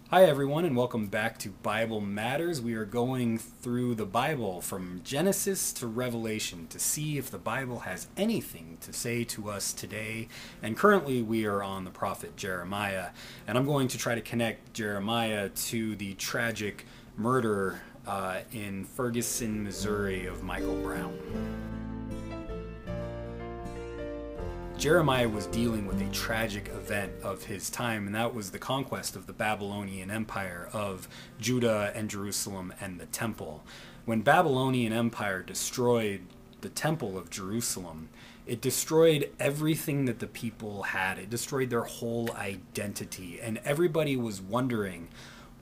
Hi, everyone, and welcome back to Bible Matters. We are going through the Bible from Genesis to Revelation to see if the Bible has anything to say to us today. And currently, we are on the prophet Jeremiah. And I'm going to try to connect Jeremiah to the tragic murder in Ferguson, Missouri of Michael Brown. Jeremiah was dealing with a tragic event of his time, and that was the conquest of the Babylonian Empire of Judah and Jerusalem and the Temple. When Babylonian Empire destroyed the Temple of Jerusalem, it destroyed everything that the people had. It destroyed their whole identity, and everybody was wondering,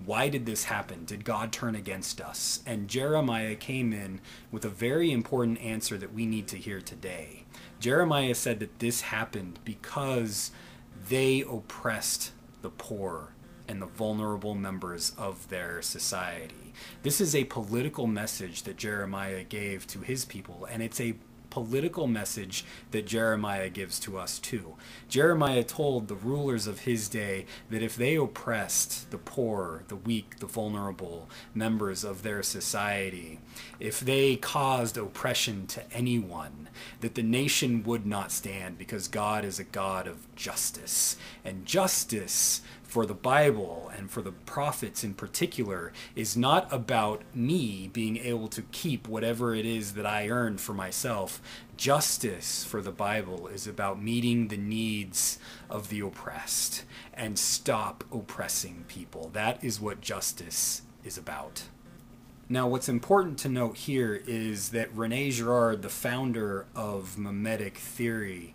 why did this happen? Did God turn against us? And Jeremiah came in with a very important answer that we need to hear today. Jeremiah said that this happened because they oppressed the poor and the vulnerable members of their society. This is a political message that Jeremiah gave to his people, and it's a political message that Jeremiah gives to us too. Jeremiah told the rulers of his day that if they oppressed the poor, the weak, the vulnerable members of their society, if they caused oppression to anyone, that the nation would not stand, because God is a God of justice. And justice for the Bible and for the prophets in particular is not about me being able to keep whatever it is that I earned for myself. Justice for the Bible is about meeting the needs of the oppressed and stop oppressing people. That is what justice is about. Now, what's important to note here is that René Girard, the founder of mimetic theory,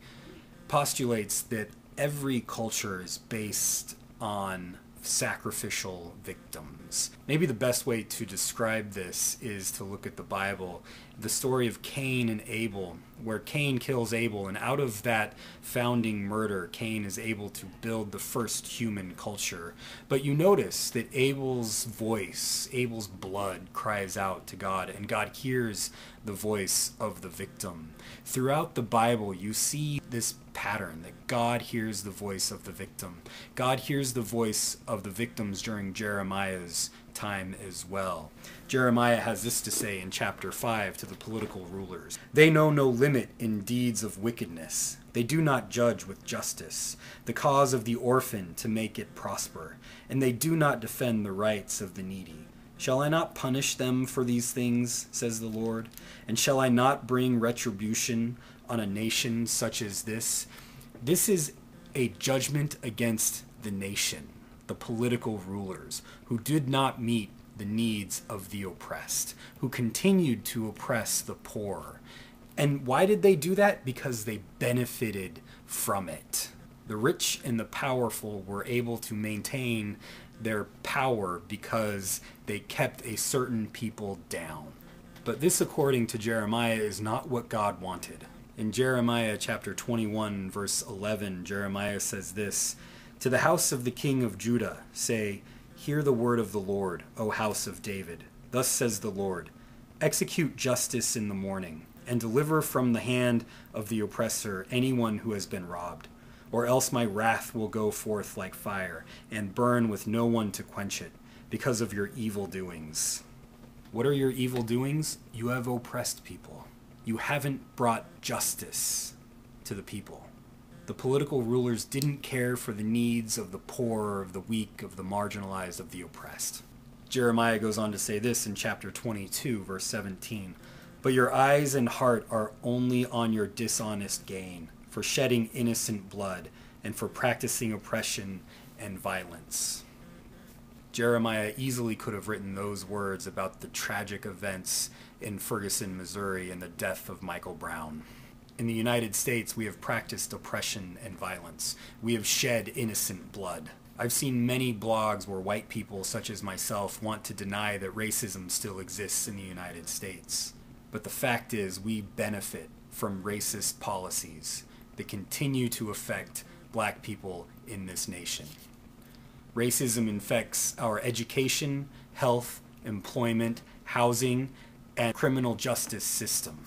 postulates that every culture is based on sacrificial victims. Maybe the best way to describe this is to look at the Bible, the story of Cain and Abel, where Cain kills Abel, and out of that founding murder, Cain is able to build the first human culture. But you notice that Abel's voice, Abel's blood cries out to God, and God hears the voice of the victim. Throughout the Bible, you see this pattern that God hears the voice of the victim. God hears the voice of the victims during Jeremiah's time as well. Jeremiah has this to say in chapter 5 to the political rulers. They know no limit in deeds of wickedness. They do not judge with justice the cause of the orphan to make it prosper, and they do not defend the rights of the needy. Shall I not punish them for these things, says the Lord? And shall I not bring retribution on a nation such as this? This is a judgment against the nation, the political rulers, who did not meet the needs of the oppressed, who continued to oppress the poor. And why did they do that? Because they benefited from it. The rich and the powerful were able to maintain their power because they kept a certain people down. But this, according to Jeremiah, is not what God wanted. In Jeremiah chapter 21, verse 11, Jeremiah says this, "To the house of the king of Judah say, hear the word of the Lord, O house of David. Thus says the Lord, execute justice in the morning, and deliver from the hand of the oppressor anyone who has been robbed. Or else my wrath will go forth like fire, and burn with no one to quench it, because of your evil doings." What are your evil doings? You have oppressed people. You haven't brought justice to the people. The political rulers didn't care for the needs of the poor, of the weak, of the marginalized, of the oppressed. Jeremiah goes on to say this in chapter 22, verse 17. "But your eyes and heart are only on your dishonest gain, for shedding innocent blood, and for practicing oppression and violence." Jeremiah easily could have written those words about the tragic events in Ferguson, Missouri, and the death of Michael Brown. In the United States, we have practiced oppression and violence. We have shed innocent blood. I've seen many blogs where white people, such as myself, want to deny that racism still exists in the United States. But the fact is, we benefit from racist policies that continue to affect black people in this nation. Racism infects our education, health, employment, housing, and criminal justice system.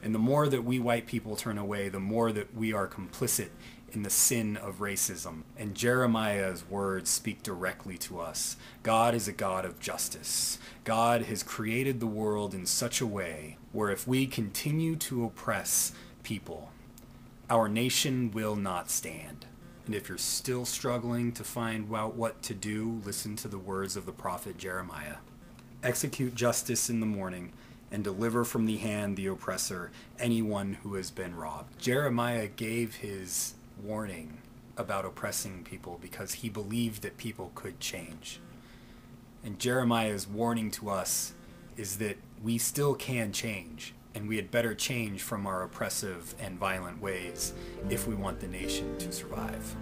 And the more that we white people turn away, the more that we are complicit in the sin of racism. And Jeremiah's words speak directly to us. God is a God of justice. God has created the world in such a way where if we continue to oppress people, our nation will not stand. And if you're still struggling to find out what to do, listen to the words of the prophet Jeremiah. Execute justice in the morning, and deliver from the hand the oppressor, anyone who has been robbed. Jeremiah gave his warning about oppressing people because he believed that people could change. And Jeremiah's warning to us is that we still can change, and we had better change from our oppressive and violent ways if we want the nation to survive.